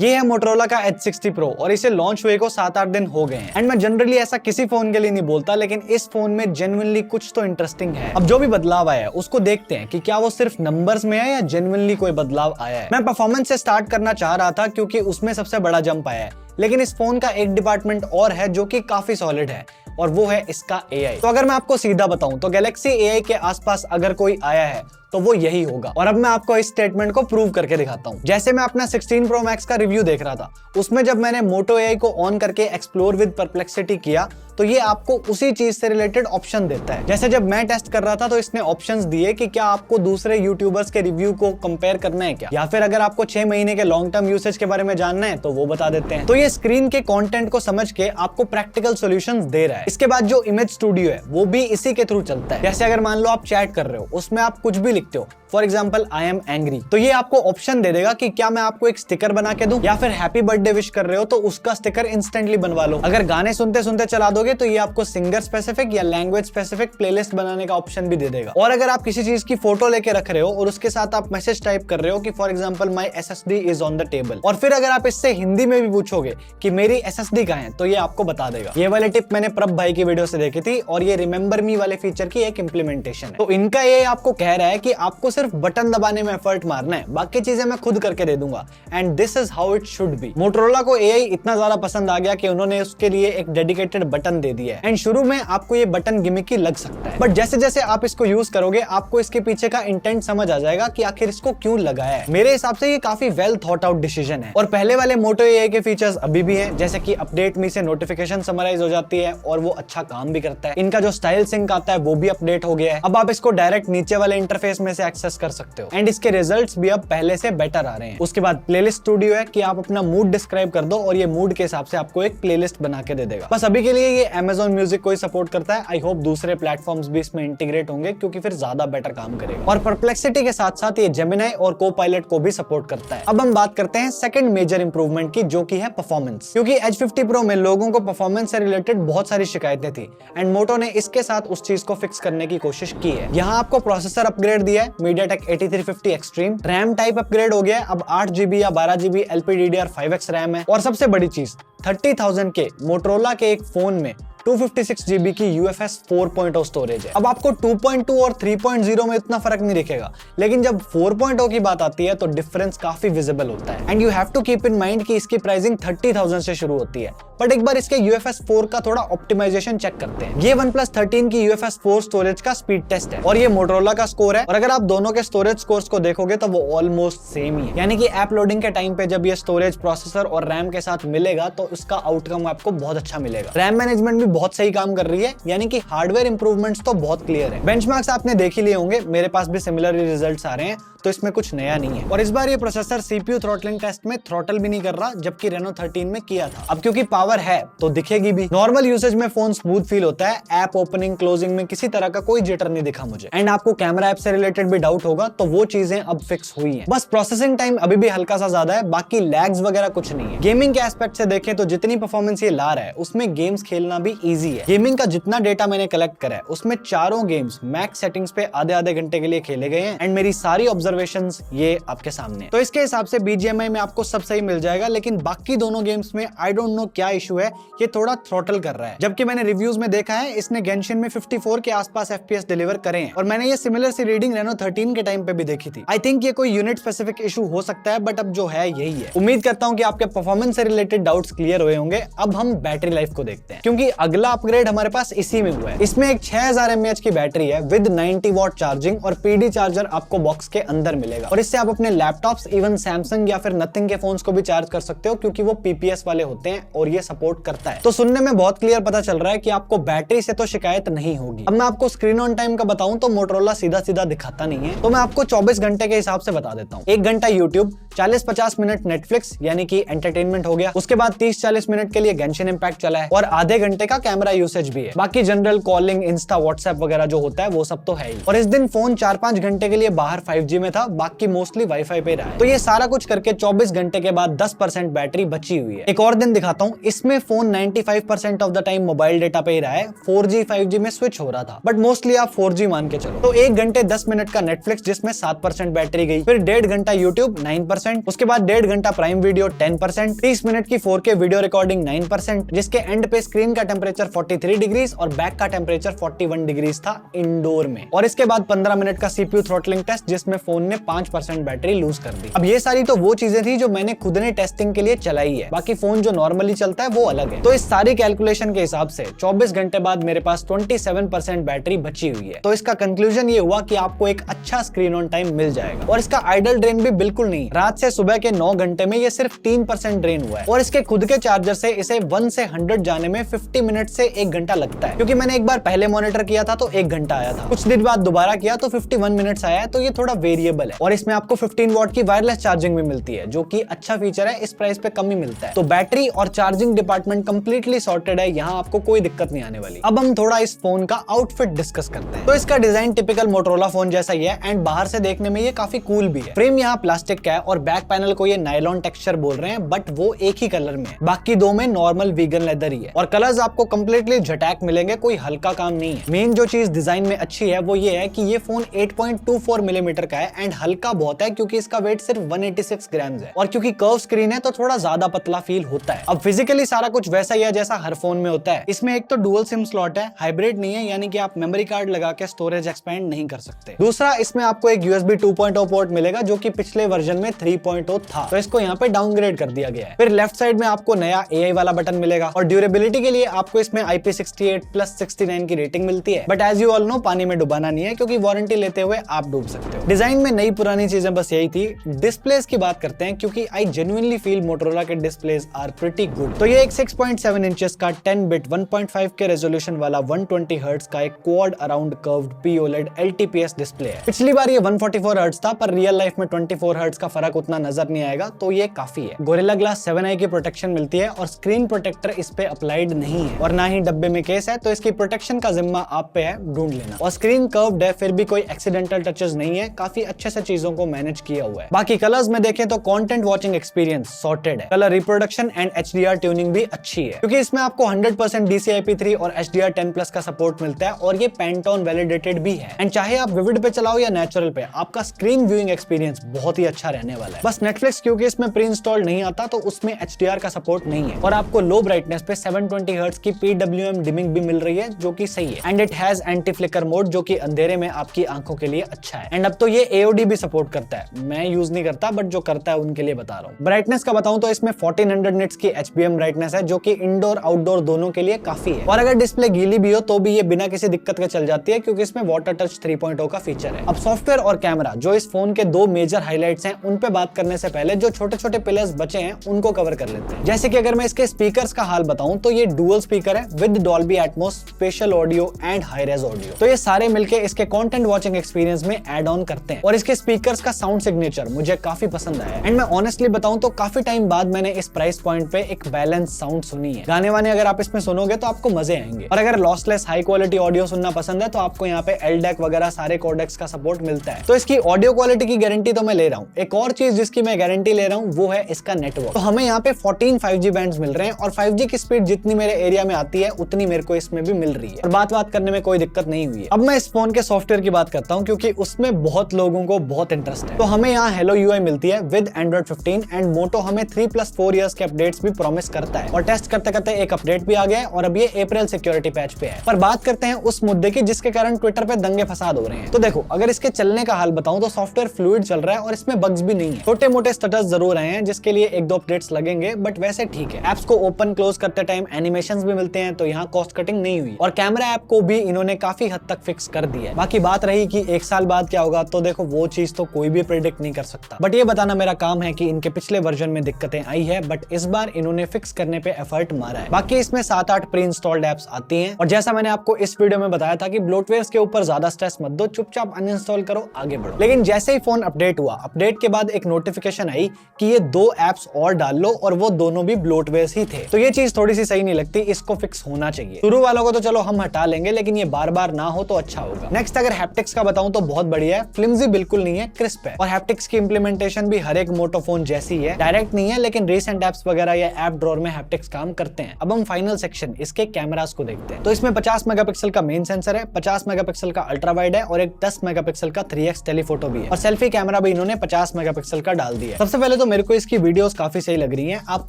ये है मोटोरोला का H60 Pro और इसे लॉन्च हुए को 7-8 दिन हो गए हैं। एंड मैं जनरली ऐसा किसी फोन के लिए नहीं बोलता, लेकिन इस फोन में जेन्युइनली कुछ तो इंटरेस्टिंग है। अब जो भी बदलाव आया है उसको देखते हैं कि क्या वो सिर्फ नंबर्स में है या जेन्युइनली कोई बदलाव आया है। मैं परफॉर्मेंस से स्टार्ट करना चाह रहा था क्योंकि उसमें सबसे बड़ा जंप आया है, लेकिन इस फोन का एक डिपार्टमेंट और है जो कि काफी सॉलिड है और वो है इसका AI। तो अगर मैं आपको सीधा बताऊं तो गैलेक्सी AI के आसपास अगर कोई आया है तो वो यही होगा। और अब मैं आपको इस स्टेटमेंट को प्रूव करके दिखाता हूं। जैसे मैं अपना 16 Pro Max का रिव्यू देख रहा था, उसमें जब मैंने मोटो AI को ऑन करके एक्सप्लोर विद परप्लेक्सिटी किया तो ये आपको उसी चीज से रिलेटेड ऑप्शन देता है। जैसे जब मैं टेस्ट कर रहा था तो इसने ऑप्शंस दिए कि क्या आपको दूसरे यूट्यूबर्स के रिव्यू को कंपेयर करना है क्या, या फिर अगर आपको 6 महीने के लॉन्ग टर्म यूसेज के बारे में जानना है तो वो बता देते हैं। तो ये स्क्रीन के कंटेंट को समझ के आपको प्रैक्टिकल सॉल्यूशंस दे रहा है। इसके बाद जो इमेज स्टूडियो है वो भी इसी के थ्रू चलता है। जैसे अगर मान लो आप चैट कर रहे हो, उसमें आप कुछ भी लिखते हो, for example I am angry, तो ये आपको ऑप्शन दे देगा कि क्या मैं आपको एक स्टिकर बना के दूं, या फिर हैप्पी बर्थडे विश कर रहे हो तो उसका स्टिकर इंस्टेंटली बनवा लो। अगर गाने सुनते सुनते चला दोगे तो ये आपको सिंगर स्पेसिफिक या लैंग्वेज स्पेसिफिक प्लेलिस्ट बनाने का ऑप्शन भी दे देगा। और अगर आप किसी चीज की फोटो लेके रख रहे हो और उसके साथ आप मैसेज टाइप कर रहे हो कि for example my SSD is on the table, और फिर अगर आप इससे हिंदी में भी पूछोगे कि मेरी SSD कहाँ है, तो ये आपको बता देगा। ये वाले टिप मैंने प्रभ भाई की वीडियो से देखी थी और ये रिमेंबर मी वाले फीचर की एक इंप्लीमेंटेशन है। तो इनका ये आपको कह रहा है कि आपको सिर्फ बटन दबाने में एफर्ट मारना है, बाकी चीजें मैं खुद करके दे दूंगा। And this is how it should be. Motorola को AI इतना ज्यादा पसंद आ गया कि उन्होंने उसके लिए एक डेडिकेटेड बटन दे दिया है। एंड शुरू में आपको ये बटन गिमिकी लग सकता है, बट जैसे जैसे आप इसको यूज करोगे आपको इसके पीछे का इंटेंट समझ आ जाएगा कि आखिर इसको क्यों लगाया है। मेरे हिसाब से ये काफी वेल थॉट आउट डिसीजन है। और पहले वाले मोटो AI के फीचर्स अभी भी हैं, जैसे कि अपडेट मी से नोटिफिकेशन समराइज हो जाती है और वो अच्छा काम भी करता है। इनका जो स्टाइल सिंक आता है वो भी अपडेट हो गया है। अब आप इसको डायरेक्ट नीचे वाले इंटरफेस में से एक्सेस कर सकते हो एंड इसके रिजल्ट्स भी अब पहले से बेटर आ रहे हैं। उसके बाद प्लेलिस्ट स्टूडियो है कि आप अपना मूड डिस्क्राइब कर दो और ये मूड के हिसाब से आपको एक प्लेलिस्ट बना के दे देगा। बस अभी के लिए ये Amazon म्यूजिक को ही सपोर्ट करता है। आई होप दूसरे प्लेटफॉर्म्स भी इसमें इंटीग्रेट होंगे क्योंकि फिर ज्यादा बेटर काम करेगा। और परप्लेक्सिटी के साथ साथ ये जेमिनी और कोपायलट को भी सपोर्ट करता है। अब हम बात करते हैं सेकंड मेजर इंप्रूवमेंट की, जो की है परफॉर्मेंस। क्योंकि H50 Pro में लोगों को परफॉर्मेंस से रिलेटेड बहुत सारी शिकायतें थी एंड मोटो ने इसके साथ उस चीज को फिक्स करने की कोशिश की है। यहाँ आपको प्रोसेसर अपग्रेड दिया है, MediaTek 8350 Extreme, RAM type upgrade हो गया है, अब 8GB या 12GB LPDDR5X रैम है। और सबसे बड़ी चीज 30,000 के मोटोरोला के एक फोन में 256GB की UFS 4.0 स्टोरेज है। अब आपको 2.2 और 3.0 में इतना फर्क नहीं दिखेगा, लेकिन जब 4.0 की बात आती है तो डिफरेंस काफी विजिबल होता है। And you have to keep in mind कि इसकी प्राइसिंग 30,000 से शुरू होती है। बट एक बार इसके UFS 4 का थोड़ा ऑप्टिमाइजेशन चेक करते हैं। ये OnePlus 13 की UFS 4 स्टोरेज का स्पीड टेस्ट है और ये मोटोरोला का स्कोर है। और अगर आप दोनों के स्टोरेज स्कोर्स को देखोगे तो वो ऑलमोस्ट सेम ही है। यानी कि ऐप लोडिंग के टाइम पे जब ये स्टोरेज प्रोसेसर और रैम के साथ मिलेगा तो उसका आउटकम आपको बहुत अच्छा मिलेगा। रैम मैनेजमेंट भी बहुत सही काम कर रही है, यानी कि हार्डवेयर इंप्रूवमेंट्स तो बहुत क्लियर है। बेंचमार्क्स आपने देख ही लिए होंगे, मेरे पास भी सिमिलर रिजल्ट्स आ रहे हैं, तो इसमें कुछ नया नहीं है। और इस बार ये प्रोसेसर CPU थ्रॉटलिंग टेस्ट में थ्रॉटल भी नहीं कर रहा, जबकि रेनो 13 में किया था। अब क्योंकि पावर है तो दिखेगी भी। नॉर्मल यूसेज में फोन स्मूथ फील होता है, ऐप ओपनिंग क्लोजिंग में किसी तरह का कोई जिटर नहीं दिखा मुझे। एंड आपको कैमरा ऐप से रिलेटेड भी डाउट होगा तो वो चीजें अब फिक्स हुई हैं। बस प्रोसेसिंग टाइम अभी भी हल्का सा ज्यादा है, बाकी लैग्स वगैरह कुछ नहीं है। गेमिंग के एस्पेक्ट से देखें तो जितनी परफॉर्मेंस ये ला रहा है उसमें गेम्स खेलना भी ईजी है। गेमिंग का जितना डेटा मैंने कलेक्ट करा है उसमें चारों गेम्स मैक्स सेटिंग्स पे आधे घंटे के लिए खेले गए हैं एंड मेरी सारी ऑब्जर्वेशंस ये आपके सामने। तो इसके हिसाब से BGMI में आपको सब सही मिल जाएगा, लेकिन बाकी दोनों गेम्स में आई डोंट नो क्या इशू है, ये थोड़ा थ्रॉटल कर रहा है। जबकि मैंने रिव्यूज में देखा है इसने गेंशिन में 54 के आसपास FPS डिलीवर करे हैं और मैंने ये सिमिलर सी रीडिंग रेनो 13 के टाइम पे भी देखी थी। आई थिंक ये कोई यूनिट स्पेसिफिक इशू हो सकता है, बट अब जो है यही है। उम्मीद करता हूं कि आपके परफॉर्मेंस से रिलेटेड डाउट्स क्लियर हुए होंगे। अब हम बैटरी लाइफ को देखते हैं, क्योंकि अगला अपग्रेड हमारे पास इसी में हुआ है। इसमें एक 6000 mAh की बैटरी है विद 90 वॉट चार्जिंग और PD चार्जर आपको बॉक्स के अंदर मिलेगा। और इससे आप अपने लैपटॉप्स, इवन सैमसंग या फिर नथिंग के फोन्स को भी चार्ज कर सकते हो, क्योंकि वो PPS वाले होते हैं और ये सपोर्ट करता है। तो सुनने में बहुत क्लियर पता चल रहा है कि आपको बैटरी से तो शिकायत नहीं होगी। अब मैं आपको स्क्रीन ऑन टाइम का बताऊं तो मोटोरोला सीधा सीधा दिखाता नहीं है, तो मैं आपको 24 घंटे के हिसाब से बता देता हूं। 1 घंटा यूट्यूब, 40-50 मिनट नेटफ्लिक्स यानी कि एंटरटेनमेंट हो गया, उसके बाद 30-40 मिनट के लिए गेंशिन इम्पैक्ट चला है और आधे घंटे का कैमरा यूसेज भी है। बाकी जनरल कॉलिंग, इंस्टा, व्हाट्सएप वगैरह जो होता है वो सब तो है ही। और इस दिन फोन 4-5 घंटे के लिए बाहर 5G में था, बाकी मोस्टली वाईफाई पे रहा है। तो ये सारा कुछ करके 24 घंटे के बाद 10% बैटरी बची हुई है। एक और दिन दिखाता हूँ, इसमें phone 95% of the time mobile data पे ही रहा है। 4G 5G में स्विच हो रहा था, बट मोस्टली आप 4G मान के चलो। तो 1 घंटे 10 मिनट का नेटफ्लिक्स जिसमें 7% बैटरी गई, फिर 1.5 घंटा यूट्यूब 9%, उसके बाद 1.5 घंटा प्राइम वीडियो 10%, 30 मिनट की 4K वीडियो रिकॉर्डिंग 9%, जिसके एंड पे स्क्रीन का टेम्परेचर 43 डिग्रीज और बैक का टेम्परेचर 41 डिग्रीज था इंडोर में। और इसके बाद 15 मिनट का CPU थ्रॉटलिंग टेस्ट जिसमें फोन ने 5% बैटरी लूज कर दी। अब ये सारी तो वो चीजें थी जो मैंने खुद ने टेस्टिंग के लिए चलाई है, बाकी फोन जो नॉर्मली चलता है वो अलग है। तो इस सारी कैलकुलेशन के हिसाब से 24 घंटे बाद मेरे पास 27% बैटरी बची हुई है। तो इसका कंक्लूजन ये हुआ कि आपको एक अच्छा स्क्रीन ऑन टाइम मिल जाएगा। और इसका आइडल ड्रेन भी बिल्कुल नहीं, रात से सुबह के 9 घंटे में ये सिर्फ 3% ड्रेन हुआ है। और इसके खुद के चार्जर से इसे 1 से 100 जाने में 50 मिनट से 1 घंटा लगता है, क्योंकि मैंने एक बार पहले मॉनिटर किया था तो 1 घंटा आया था, कुछ दिन बाद दोबारा किया तो 51 मिनट्स आया है। तो ये थोड़ा वेरिएबल है। और इसमें आपको 15 वॉट की वायरलेस चार्जिंग भी मिलती है, जो कि अच्छा फीचर है, इस प्राइस पे कम ही मिलता है। तो बैटरी और चार्जिंग डिपार्टमेंट कंप्लीटली सॉर्टेड है, यहाँ आपको कोई दिक्कत नहीं आने वाली। अब हम थोड़ा इस फोन का आउटफिट डिस्कस करते हैं। तो इसका डिजाइन टिपिकल मोटरोला फोन जैसा ही है एंड बाहर से देखने में ये काफी कूल भी है। फ्रेम यहाँ प्लास्टिक का है और बैक पैनल को ये नायलॉन टेक्सचर बोल रहे हैं, बट वो एक ही कलर में है, बाकी दो में नॉर्मल वीगन लेदर ही है। और कलर्स आपको कंप्लीटली झटैक मिलेंगे, कोई हल्का काम नहीं है। मेन जो चीज डिजाइन में अच्छी है वो ये है कि ये फोन 8.24 मिलीमीटर का है एंड हल्का बहुत है, क्योंकि इसका वेट सिर्फ 186 ग्राम है। और क्योंकि कर्व स्क्रीन है तो थोड़ा ज्यादा पतला फील होता है। अब फिजिकली सारा कुछ वैसा ही है जैसा हर फोन में होता है। इसमें एक तो डुअल सिम स्लॉट है, हाइब्रिड नहीं है, यानी कि आप मेमोरी कार्ड लगा के स्टोरेज एक्सपेंड नहीं कर सकते। दूसरा, इसमें आपको एक USB 2.0 पोर्ट मिलेगा, जो कि पिछले वर्जन में 3.0 था, तो इसको यहाँ पे डाउनग्रेड कर दिया गया है। फिर लेफ्ट साइड में आपको नया AI वाला बटन मिलेगा और ड्यूरेबिलिटी के लिए आपको इसमें IP68+69 की रेटिंग मिलती है। But as you all know, पानी में डुबाना नहीं है, क्योंकि वारंटी लेते हुए आप डूब सकते हो। डिजाइन में नई पुरानी चीजें बस यही थी। डिस्प्लेस की बात करते हैं, क्योंकि आई जेन्युइनली फील मोटोरोला के डिस्प्लेस आर प्रीटी गुड। तो ये एक 6.7 इंचेस का 10 बिट 1.5K रेजोल्यूशन वाला 120 हर्ट्ज का एक quad around curved POLED LTPS display है। पिछली बार ये 144 हर्ट्ज था, पर रियल लाइफ में 24 हर्ट्ज का फर्क उतना नजर नहीं आएगा, तो ये काफी है। गोरिल्ला ग्लास 7i की प्रोटेक्शन मिलती है और स्क्रीन प्रोटेक्टर इस पे अप्लाइड नहीं है और ना ही डब्बे में केस है, तो इसकी प्रोटेक्शन का जिम्मा आप पे है, ढूंढ लेना। और स्क्रीन कर्व्ड है, फिर भी कोई एक्सीडेंटल टचेस नहीं है, काफी अच्छे से चीजों को मैनेज किया हुआ है। बाकी कलर्स में देखें तो कंटेंट वॉचिंग एक्सपीरियंस सॉर्टेड है। Colour reproduction and HDR tuning भी अच्छी है, क्योंकि इसमें आपको 100% DCI-P3 और HDR10+ का सपोर्ट मिलता है और ये Pantone वैलिडेटेड भी है। एंड चाहे आप विविड पे चलाओ या नेचुरल पे, आपका स्क्रीन व्यूइंग एक्सपीरियंस बहुत ही अच्छा रहने वाला है। बस नेटफ्लिक्स क्योंकि इसमें प्री इंस्टॉल्ड नहीं आता, तो उसमें HDR का सपोर्ट नहीं है। और आपको लो ब्राइटनेस पे 720 हर्ट्ज की PWM डिमिंग भी मिल रही है, जो कि सही है। And it has anti flicker mode, जो कि अंधेरे में आपकी आंखों के लिए अच्छा है। एंड अब तो ये AOD भी सपोर्ट करता है। मैं यूज नहीं करता, बट जो करता है उनके लिए बता रहा हूँ। ब्राइटनेस का बताऊं तो इसमें 1400 निट्स की HBM ब्राइटनेस है, जो कि इंडोर आउटडोर दोनों के लिए काफी है। और अगर डिस्प्ले गीली भी हो तो भी ये बिना किसी दिक्कत के चल जाती है, क्योंकि इसमें वाटर टच 3.0 का फीचर है। अब सॉफ्टवेयर और कैमरा, जो इस फोन के दो मेजर हाइलाइट्स हैं, उन पे बात करने से पहले जो छोटे छोटे पिलर्स बचे हैं उनको कवर कर लेते हैं। जैसे कि अगर मैं इसके स्पीकर्स का हाल बताऊं तो ये डुअल स्पीकर है with Dolby Atmos, spatial audio and high res audio. तो ये सारे मिलके इसके कंटेंट वॉचिंग एक्सपीरियंस में ऐड ऑन करते हैं। और इसके स्पीकर्स का साउंड सिग्नेचर मुझे काफी पसंद आया। एंड मैं ऑनेस्टली बताऊं तो काफी टाइम बाद मैंने इस प्राइस पॉइंट पे एक बैलेंस साउंड सुनी है। गाने वाने अगर आप इसमें सुनोगे तो आपको मजे आएंगे। और अगर लॉसलेस हाई क्वालिटी ऑडियो सुनना पसंद है तो आपको यहाँ पे LDAC वगैरह सारे कोडेक्स का सपोर्ट मिलता है। तो इसकी ऑडियो क्वालिटी की गारंटी तो मैं ले रहा हूँ। एक और चीज जिसकी मैं गारंटी ले रहा हूँ वो है इसका नेटवर्क। तो हमें यहाँ पे 14 5G बैंड्स मिल रहे हैं और 5G की स्पीड जितनी मेरे एरिया में आती है उतनी मेरे को इसमें भी मिल रही है और बात करने में कोई दिक्कत नहीं हुई है। अब मैं इस फोन के सॉफ्टवेयर की बात करता हूँ, क्योंकि उसमें बहुत लोगों को बहुत इंटरेस्ट है। तो हमें यहाँ Hello UI मिलती है विद Android 15 एंड Moto हमें 3+4 इयर्स के अपडेट्स भी प्रॉमिस करता है। और टेस्ट करते करते एक अपडेट भी आ गया है और अब ये अप्रैल सिक्योरिटी पैच पे है। पर बात करते हैं उस मुद्दे की जिसके कारण ट्विटर पे दंगे फसाद हो रहे हैं। तो देखो, अगर इसके चलने का हाल बताऊं तो सॉफ्टवेयर फ्लूइड चल रहा है और इसमें बग्स भी नहीं है। छोटे मोटे स्टेटस जरूर आए हैं जिसके लिए 1-2 अपडेट्स लगेंगे, बट वैसे ठीक है। एप्स को ओपन क्लोज करते टाइम एनिमेशंस भी मिलते हैं, तो यहाँ कॉस्ट कटिंग नहीं हुई। और कैमरा ऐप को भी इन्होंने काफी हद तक फिक्स कर दिया है। बाकी बात रही कि 1 साल बाद क्या होगा, तो देखो वो चीज तो कोई भी प्रेडिक्ट नहीं कर सकता, बट ये बताना मेरा काम है कि इनके पिछले वर्जन में दिक्कतें आई है, बट इस बार इन्होंने फिक्स करने पे एफर्ट मारा है। बाकी इसमें 7-8 प्री इंस्टॉल्ड एप्स आती हैं और जैसा मैंने आपको इस वीडियो में बताया था कि ब्लोटवेयर्स के ऊपर ज्यादा स्ट्रेस मत दो, चुपचाप अनइंस्टॉल करो, आगे बढ़ो। लेकिन जैसे ही फोन अपडेट हुआ, अपडेट के बाद एक नोटिफिकेशन आई कि ये 2 एप्स और डाल लो और वो दोनों भी ब्लोटवेयर्स ही थे। तो ये चीज थोड़ी सी सही नहीं लगती। इस इसको फिक्स होना चाहिए। शुरू वालों को तो चलो हम हटा लेंगे, लेकिन ये बार बार ना हो तो अच्छा होगा। नेक्स्ट अगर हैप्टिक्स का बताऊं तो बहुत बढ़िया है, फ्लिमजी बिल्कुल नहीं है, क्रिस्प है। और हैप्टिक्स की इंप्लीमेंटेशन भी हर एक मोटो फोन जैसी है, डायरेक्ट नहीं है लेकिन रीसेंट एप्स वगैरह या ऐप ड्रॉअर में हैप्टिक्स काम करते हैं। अब हम फाइनल सेक्शन इसके कैमरास को देखते हैं। तो इसमें 50 मेगापिक्सल का मेन सेंसर है, 50 मेगापिक्सल का अल्ट्रा वाइड है और एक 10 मेगापिक्सल का 3x टेलीफोटो भी है। और सेल्फी कैमरा भी इन्होंने 50 मेगापिक्सल का डाल दिया है। सबसे पहले तो मेरे को इसकी वीडियोस काफी सही लग रही हैं। आप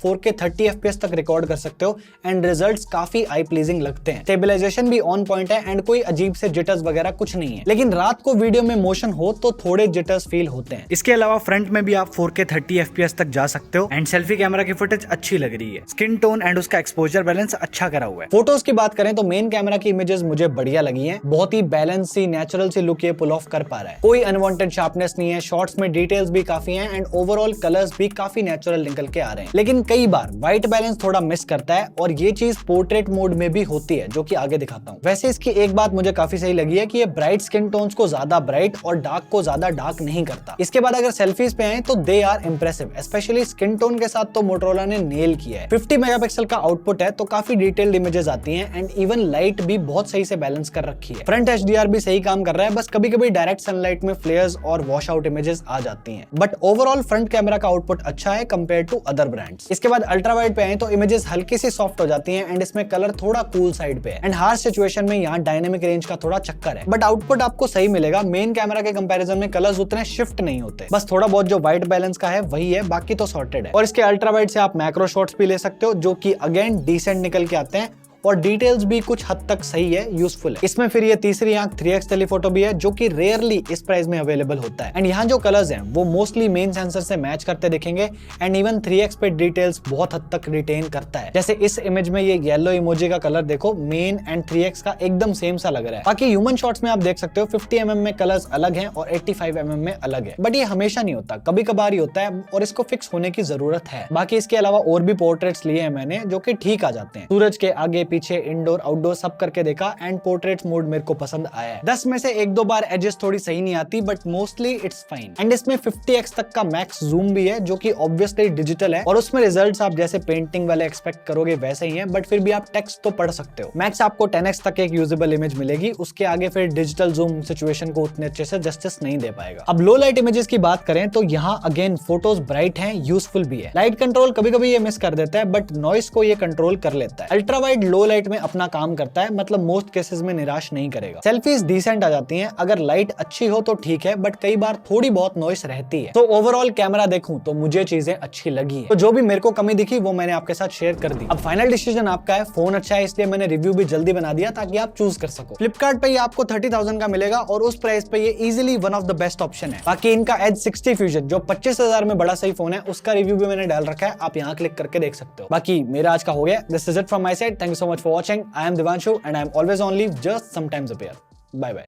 4K 30 FPS तक रिकॉर्ड कर सकते हो एंड रिजल्ट्स काफी आई प्लीजिंग लगते हैं। स्टेबलाइजेशन भी ऑन पॉइंट है एंड कोई अजीब से जिटर्स वगैरह कुछ नहीं है। लेकिन रात को वीडियो में मोशन हो तो थोड़े जिटर्स फील होते हैं। इसके अलावा फ्रंट में भी आप 4K 30 FPS तक जा सकते हो एंड सेल्फी कैमरा की फुटेज अच्छी लग रही है। स्किन टोन एंड उसका एक्सपोजर बैलेंस अच्छा करा हुआ है। फोटोज की बात करें तो मेन कैमरा की इमेजेस मुझे बढ़िया लगी हैं। बहुत ही balance C natural see look ये पुल ऑफ कर पा रहा है। कोई अनवांटेड शार्पनेस नहीं है, शॉट्स में डिटेल्स भी काफी हैं एंड ओवरऑल कलर्स भी काफी नेचुरल निकल के आ रहे हैं। लेकिन कई बार व्हाइट बैलेंस थोड़ा मिस करता है और ये चीज पोर्ट्रेट मोड में भी होती है, जो कि आगे दिखाता हूँ। वैसे इसकी एक बात मुझे काफी सही लगी है कि ये ब्राइट स्किन टोन्स को ज्यादा ब्राइट और डार्क को ज्यादा डार्क नहीं करता। इसके बाद अगर सेल्फीज पे आए तो they are impressive, especially skin tone के साथ तो मोटोरोला ने नेल किया है। 50 मेगापिक्सल का आउटपुट है तो काफी डिटेल्ड इमेजेस आती हैं एंड इवन लाइट भी बहुत सही से बैलेंस कर रखी है। फ्रंट HDR भी सही काम कर रहा है, बस कभी कभी डायरेक्ट सनलाइट में फ्लेयर्स और वॉश आउट इमेजेस आ जाती हैं। बट ओवरऑल फ्रंट कैमरा का आउटपुट अच्छा है कंपेयर टू अदर ब्रांड्स। इसके बाद अल्ट्रा वाइड पे आए तो इमेजेस हल्की सी सॉफ्ट हो जाती हैं एंड इसमें कलर थोड़ा कूल साइड पे है एंड हार्श सिचुएशन में यहाँ डायनेमिक रेंज का थोड़ा चक्कर है। बट आउटपुट आपको सही मिलेगा। मेन कैमरा के कंपैरिजन में कलर्स उतने शिफ्ट नहीं होते, बस थोड़ा बहुत जो व्हाइट बैलेंस का है वही है, बाकी तो सॉर्टेड है। और इसके अल्ट्रा वाइड से आप मैक्रो शॉट्स भी ले सकते हो जो कि अगेन डिसेंट निकल के आते हैं और डिटेल्स भी कुछ हद तक सही है, यूजफुल है। इसमें फिर ये तीसरी आंख 3x टेलीफोटो भी है जो कि रेयरली इस प्राइस में अवेलेबल होता है एंड यहाँ जो कलर्स हैं वो मोस्टली मेन सेंसर से मैच करते दिखेंगे एंड इवन 3x पे डिटेल्स बहुत हद तक रिटेन करता है। जैसे इस इमेज में ये येलो इमोजी का कलर देखो, मेन एंड 3x का एकदम सेम सा लग रहा है। बाकी ह्यूमन शॉट्स में आप देख सकते हो 50 mm में कलर्स अलग हैं और 85 mm में अलग है, बट ये हमेशा नहीं होता, कभी कभार ही होता है और इसको फिक्स होने की जरूरत है। बाकी इसके अलावा और भी पोर्ट्रेट्स लिए हैं मैंने जो कि ठीक आ जाते हैं। सूरज के आगे पीछे, इंडोर आउटडोर सब करके देखा एंड पोर्ट्रेट मोड मेरे को पसंद आया है। 10 में से एक दो बार एजेस थोड़ी सही नहीं आती but mostly it's fine. And इसमें 50x तक का मैक्स जूम भी है जो कि ऑब्वियसली डिजिटल है और उसमें रिजल्ट्स आप जैसे पेंटिंग वाले एक्सपेक्ट करोगे वैसे ही है, बट फिर भी आप टेक्स्ट तो पढ़ सकते हो। मैक्स आपको 10x तक एक यूजेबल इमेज मिलेगी, उसके आगे फिर डिजिटल जूम सिचुएशन को उतने अच्छे से जस्टिस नहीं दे पाएगा। अब लो लाइट इमेजेस की बात करें तो यहाँ अगेन फोटोज ब्राइट हैं, यूजफुल भी है। लाइट कंट्रोल कभी कभी ये मिस कर देता है बट नॉइस को ये कंट्रोल कर लेता है। अल्ट्रा वाइड लो लाइट में अपना काम करता है, मतलब मोस्ट केसेस में निराश नहीं करेगा। सेल्फीज डिसेंट आ जाती हैं, अगर लाइट अच्छी हो तो ठीक है बट कई बार थोड़ी बहुत नॉइस रहती है। तो ओवरऑल कैमरा देखूं तो मुझे चीजें अच्छी लगी है। तो जो भी मेरे को कमी दिखी वो मैंने आपके साथ शेयर कर दी। अब फाइनल डिसीजन आपका है। फोन अच्छा है इसलिए मैंने रिव्यू भी जल्दी बना दिया ताकि आप चूज कर सको। फ्लिपकार्ट पे ये आपको 30,000 का मिलेगा और उस प्राइस पे ये easily one of the best option है। बाकी इनका एज 60 फ्यूजन जो 25,000 में बड़ा सही फोन है उसका रिव्यू भी मैंने डाल रखा है, आप यहाँ क्लिक करके देख सकते हो। बाकी मेरा आज का हो गया। This is it from my side. Thank you so much for watching. I am Divanshu and I am always on leave, just sometimes appear. Bye bye.